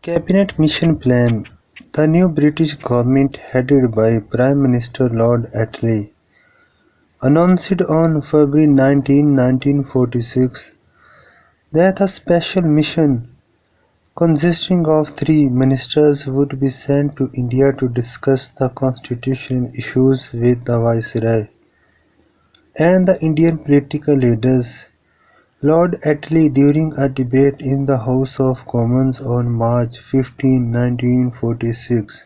Cabinet Mission Plan. The new British government, headed by Prime Minister Lord Attlee, announced on February 19, 1946, that a special mission consisting of 3 ministers would be sent to India to discuss the constitutional issues with the Viceroy and the Indian political leaders. Lord Attlee, during a debate in the House of Commons on March 15, 1946,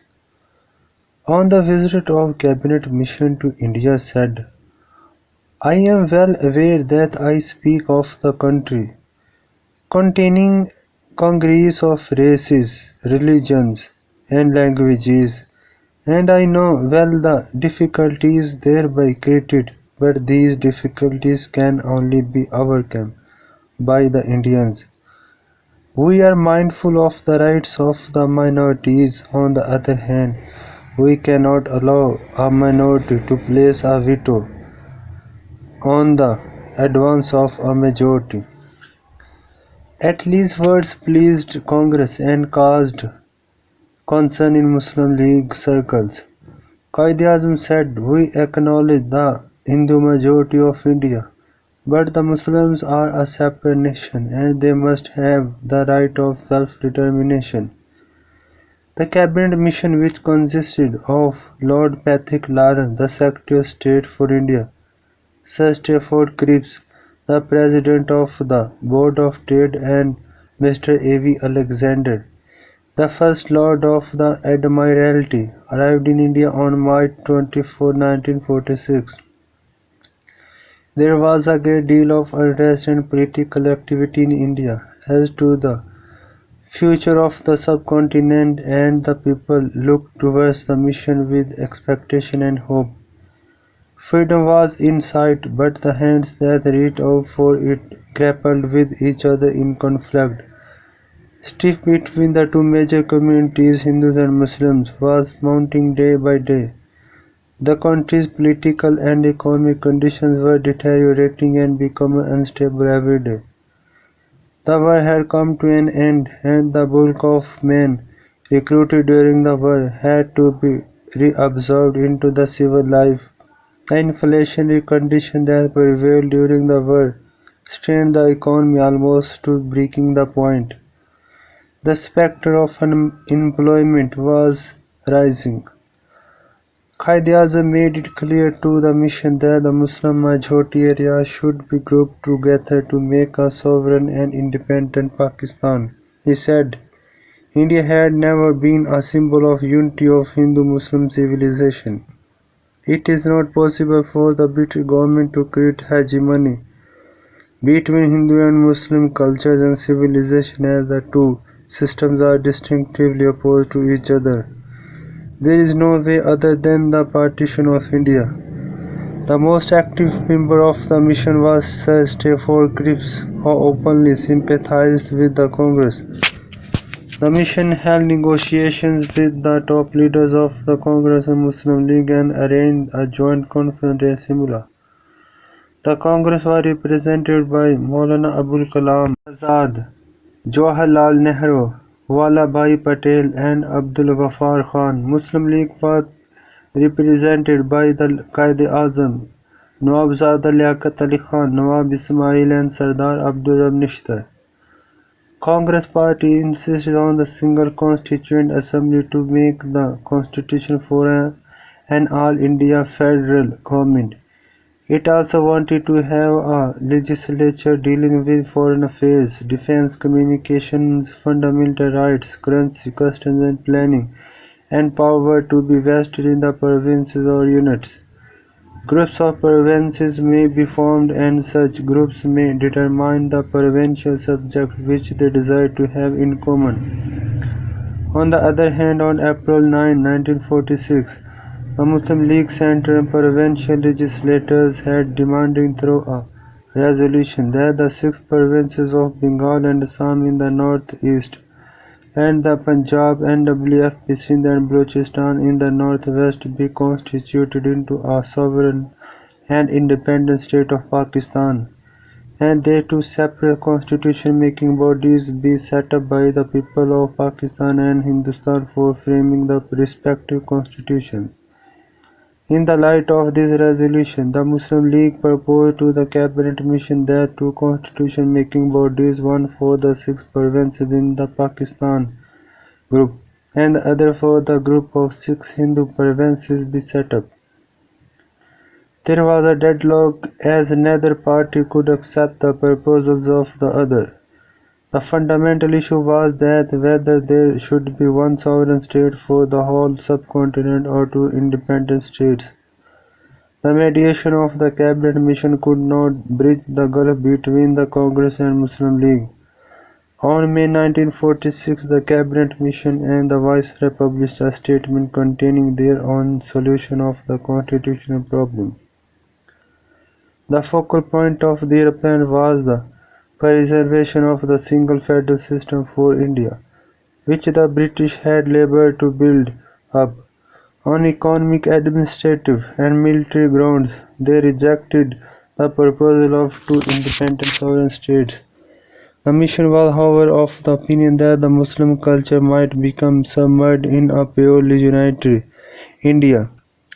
on the visit of Cabinet Mission to India, said, "I am well aware that I speak of the country, containing congeries of races, religions, and languages, and I know well the difficulties thereby created, but these difficulties can only be overcome by the Indians. We are mindful of the rights of the minorities. On the other hand, we cannot allow a minority to place a veto on the advance of a majority." Attlee's words pleased Congress and caused concern in Muslim League circles. Quaid-e-Azam said, "We acknowledge the Hindu majority of India, but the Muslims are a separate nation and they must have the right of self-determination." The cabinet mission, which consisted of Lord Patrick Lawrence, the Secretary of State for India, Sir Stafford Cripps, the President of the Board of Trade, and Mr. A.V. Alexander, the First Lord of the Admiralty, arrived in India on March 24, 1946. There was a great deal of unrest and political activity in India as to the future of the subcontinent, and the people looked towards the mission with expectation and hope. Freedom was in sight, but the hands that reached out for it grappled with each other in conflict. Strife between the two major communities, Hindus and Muslims, was mounting day by day. The country's political and economic conditions were deteriorating and becoming unstable every day. The war had come to an end, and the bulk of men recruited during the war had to be reabsorbed into the civil life. The inflationary conditions that prevailed during the war strained the economy almost to breaking the point. The specter of unemployment was rising. Quaid-e-Azam made it clear to the mission that the Muslim majority areas should be grouped together to make a sovereign and independent Pakistan. He said, "India had never been a symbol of unity of Hindu-Muslim civilization. It is not possible for the British government to create hegemony between Hindu and Muslim cultures and civilization as the two systems are distinctively opposed to each other. There is no way other than the partition of India." The most active member of the mission was Sir Stafford Cripps, who openly sympathized with the Congress. The mission held negotiations with the top leaders of the Congress and Muslim League and arranged a joint conference in Simla. The Congress was represented by Maulana Abul Kalam Azad, Jawaharlal Nehru, Vallabhbhai Patel, and Abdul Ghaffar Khan. Muslim League was represented by the Quaid-e-Azam, Nawabzada Liaquat Ali Khan, Nawab Ismail, and Sardar Abdul Rab Nishtar. Congress party insisted on the single constituent assembly to make the constitution for an all-India federal government. It also wanted to have a legislature dealing with foreign affairs, defense, communications, fundamental rights, currency, customs and planning, and power to be vested in the provinces or units. Groups of provinces may be formed, and such groups may determine the provincial subject which they desire to have in common. On the other hand, on April 9, 1946, the Muslim League central and provincial legislators had demanded through a resolution that the 6 provinces of Bengal and Assam in the northeast and the Punjab, NWFP, Sindh and Balochistan in the northwest be constituted into a sovereign and independent state of Pakistan, and that two separate constitution-making bodies be set up by the people of Pakistan and Hindustan for framing the respective constitutions. In the light of this resolution, the Muslim League proposed to the Cabinet Mission that two constitution-making bodies, one for the six provinces in the Pakistan group and the other for the group of six Hindu provinces, be set up. There was a deadlock as neither party could accept the proposals of the other. The fundamental issue was that whether there should be one sovereign state for the whole subcontinent or two independent states. The mediation of the cabinet mission could not bridge the gulf between the Congress and Muslim League. On May 1946, the cabinet mission and the viceroy published a statement containing their own solution of the constitutional problem. The focal point of their plan was the preservation of the single federal system for India, which the British had labored to build up. On economic, administrative, and military grounds, they rejected the proposal of two independent sovereign states. The mission was, however, of the opinion that the Muslim culture might become submerged in a purely unitary India,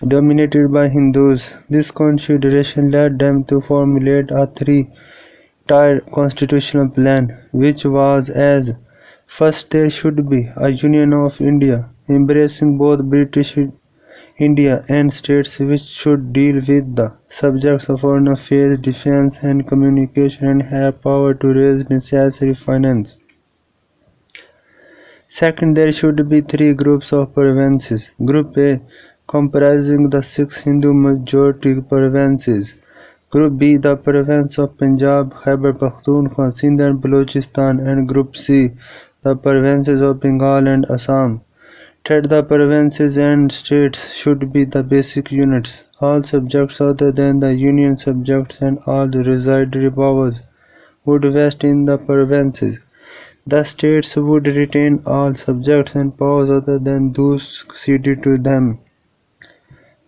dominated by Hindus. This consideration led them to formulate a three-tiered constitutional plan, which was as first there should be a union of India, embracing both British India and states which should deal with the subjects of foreign affairs, defense and communication and have power to raise necessary finance. Second, there should be three groups of provinces. Group A, comprising the six Hindu majority provinces. Group B, the province of Punjab, Khyber Pakhtunkhwa, Sindh and Balochistan, and Group C, the provinces of Bengal and Assam. Third, the provinces and states should be the basic units. All subjects other than the union subjects and all the residuary powers would vest in the provinces. The states would retain all subjects and powers other than those ceded to them.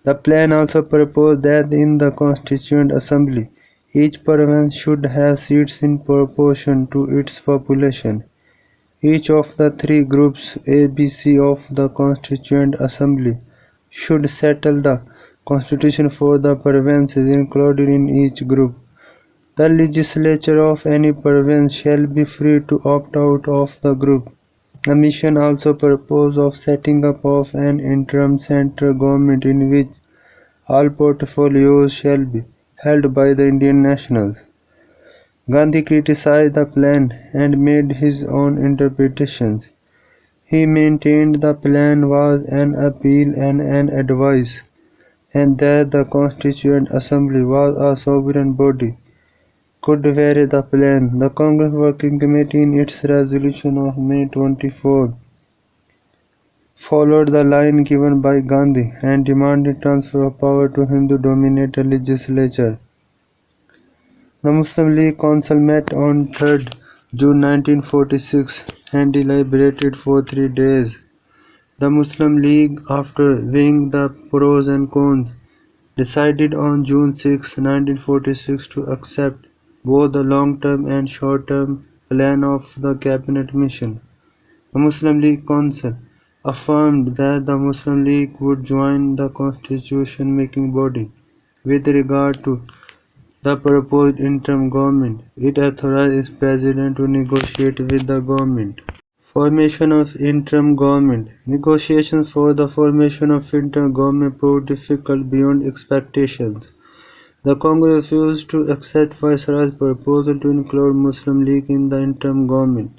The plan also proposed that in the Constituent Assembly, each province should have seats in proportion to its population. Each of the three groups ABC of the Constituent Assembly should settle the constitution for the provinces included in each group. The legislature of any province shall be free to opt out of the group. The mission also proposed of setting up of an interim central government in which all portfolios shall be held by the Indian nationals. Gandhi criticized the plan and made his own interpretations. He maintained the plan was an appeal and an advice, and that the Constituent Assembly was a sovereign body, could vary the plan. The Congress Working Committee in its resolution of May 24 followed the line given by Gandhi and demanded transfer of power to Hindu-dominated legislature. The Muslim League Council met on 3rd June 1946 and deliberated for 3 days. The Muslim League, after weighing the pros and cons, decided on June 6, 1946 to accept both the long-term and short-term plan of the cabinet mission. The Muslim League Council affirmed that the Muslim League would join the constitution-making body with regard to the proposed interim government. It authorized its president to negotiate with the government. Formation of interim government. Negotiations for the formation of interim government proved difficult beyond expectations. The Congress refused to accept Viceroy's proposal to include Muslim League in the interim government.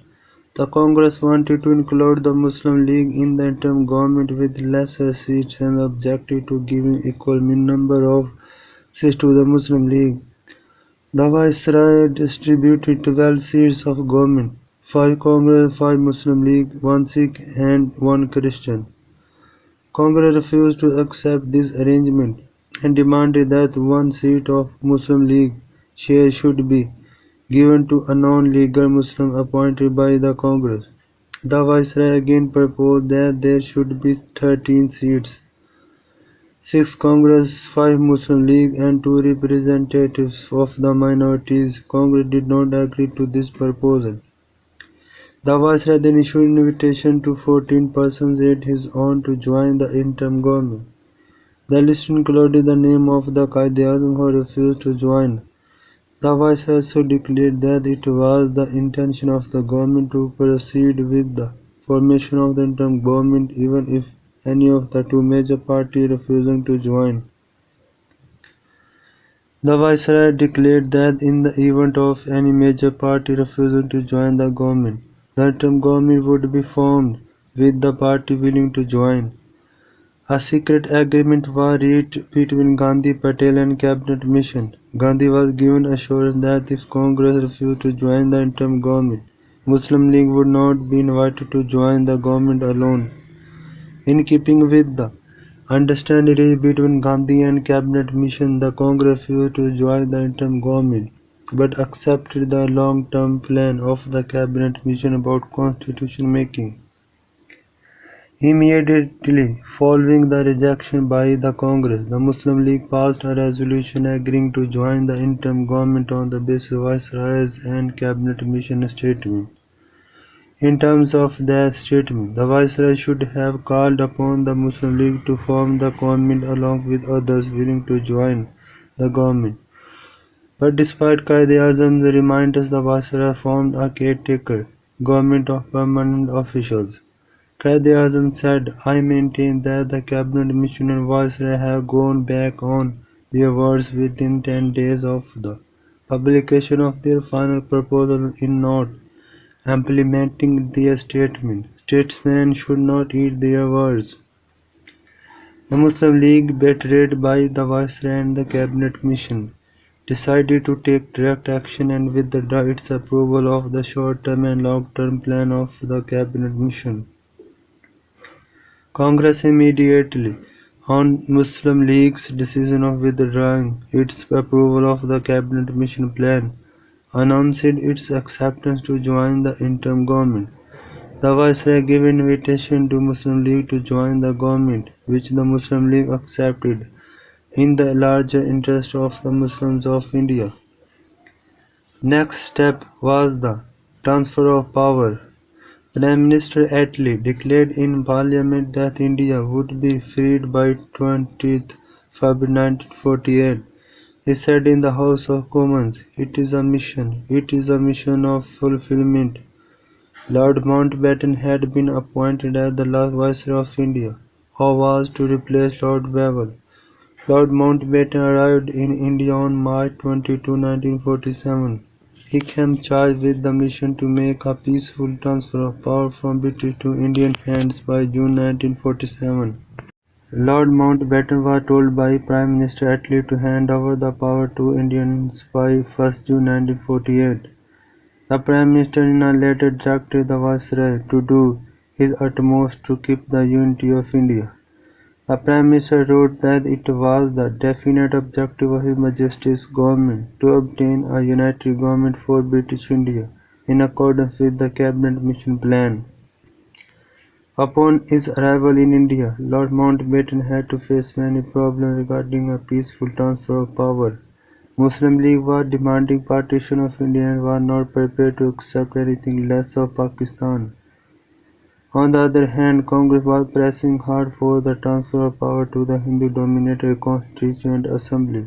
The Congress wanted to include the Muslim League in the interim government with lesser seats and objected to giving equal number of seats to the Muslim League. The Viceroy distributed 12 seats of government, 5 Congress, 5 Muslim League, 1 Sikh and 1 Christian. Congress refused to accept this arrangement and demanded that 1 seat of Muslim League share should be given to a non-legal Muslim appointed by the Congress. The Viceroy again proposed that there should be 13 seats. Six Congress, five Muslim League and two representatives of the minorities. Congress did not agree to this proposal. The Viceroy then issued an invitation to 14 persons aid his own to join the interim government. The list included the name of the Quaid-e-Azam who refused to join. The Viceroy also declared that it was the intention of the government to proceed with the formation of the interim government even if any of the two major parties refusing to join. The Viceroy declared that in the event of any major party refusing to join the government, the interim government would be formed with the party willing to join. A secret agreement was reached between Gandhi, Patel and cabinet mission. Gandhi was given assurance that if Congress refused to join the interim government, Muslim League would not be invited to join the government alone. In keeping with the understanding reached between Gandhi and cabinet mission, the Congress refused to join the interim government, but accepted the long-term plan of the cabinet mission about constitution making. Immediately following the rejection by the Congress, the Muslim League passed a resolution agreeing to join the interim government on the basis of Viceroy's and cabinet mission statement. In terms of that statement, the Viceroy should have called upon the Muslim League to form the government along with others willing to join the government. But despite Quaid-e-Azam's reminders, the Viceroy formed a caretaker government of permanent officials. Quaid-e-Azam said, "I maintain that the cabinet mission and Viceroy have gone back on their words within 10 days of the publication of their final proposal in not implementing their statement. Statesmen should not eat their words." The Muslim League, betrayed by the Viceroy and the cabinet mission, decided to take direct action and withdraw its approval of the short-term and long-term plan of the cabinet mission. Congress immediately, on Muslim League's decision of withdrawing its approval of the cabinet mission plan, announced its acceptance to join the interim government. The Viceroy gave an invitation to Muslim League to join the government, which the Muslim League accepted in the larger interest of the Muslims of India. Next step was the transfer of power. Prime Minister Attlee declared in Parliament that India would be freed by 20th February 1948. He said in the House of Commons, "It is a mission. It is a mission of fulfillment." Lord Mountbatten had been appointed as the last Viceroy of India, who was to replace Lord Wavell. Lord Mountbatten arrived in India on March 22, 1947. He came charged with the mission to make a peaceful transfer of power from British to Indian hands by June 1947. Lord Mountbatten was told by Prime Minister Attlee to hand over the power to Indians by 1st June 1948. The Prime Minister in a letter directed the Viceroy to do his utmost to keep the unity of India. The Prime Minister wrote that it was the definite objective of His Majesty's government to obtain a unitary government for British India in accordance with the Cabinet Mission Plan. Upon his arrival in India, Lord Mountbatten had to face many problems regarding a peaceful transfer of power. Muslim League was demanding partition of India and was not prepared to accept anything less of Pakistan. On the other hand, Congress was pressing hard for the transfer of power to the Hindu-dominated Constituent Assembly.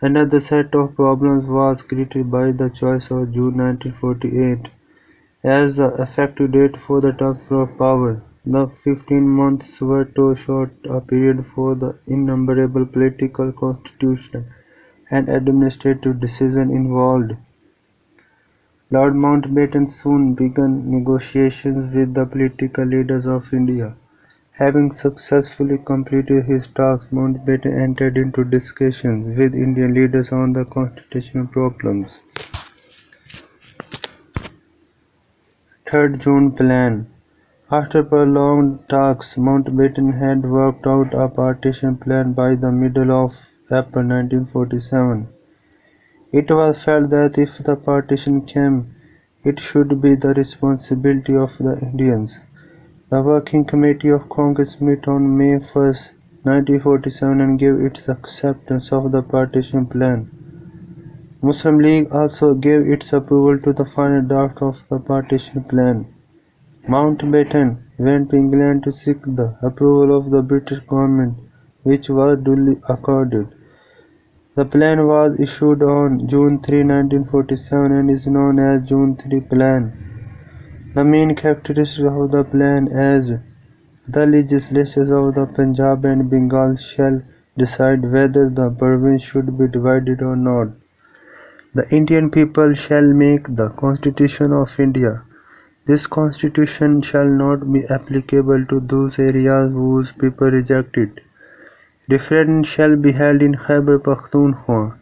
Another set of problems was created by the choice of June 1948 as the effective date for the transfer of power. The 15 months were too short a period for the innumerable political, constitutional, and administrative decisions involved. Lord Mountbatten soon began negotiations with the political leaders of India. Having successfully completed his task, Mountbatten entered into discussions with Indian leaders on the constitutional problems. 3rd June Plan. After prolonged talks, Mountbatten had worked out a partition plan by the middle of April 1947. It was felt that if the partition came, it should be the responsibility of the Indians. The Working Committee of Congress met on May 1st 1947 and gave its acceptance of the partition plan. Muslim League also gave its approval to the final draft of the partition plan. Mountbatten went to England to seek the approval of the British government, which was duly accorded. The plan was issued on June 3, 1947 and is known as June 3 Plan. The main characteristics of the plan as the legislatures of the Punjab and Bengal shall decide whether the province should be divided or not. The Indian people shall make the Constitution of India. This constitution shall not be applicable to those areas whose people reject it. Referendum shall be held in Khyber Pakhtunkhwa.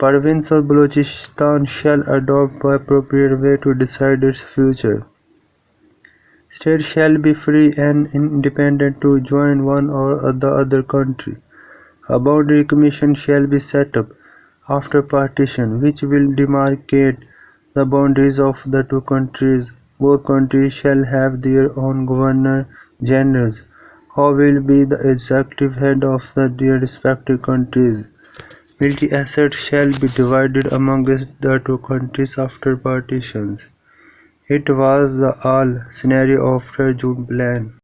Province of Balochistan shall adopt the appropriate way to decide its future. States shall be free and independent to join one or the other country. A boundary commission shall be set up after partition, which will demarcate the boundaries of the two countries. Both countries shall have their own governor-generals, who will be the executive head of their respective countries. Military assets shall be divided amongst the two countries after partitions. It was the all scenario after June Plan.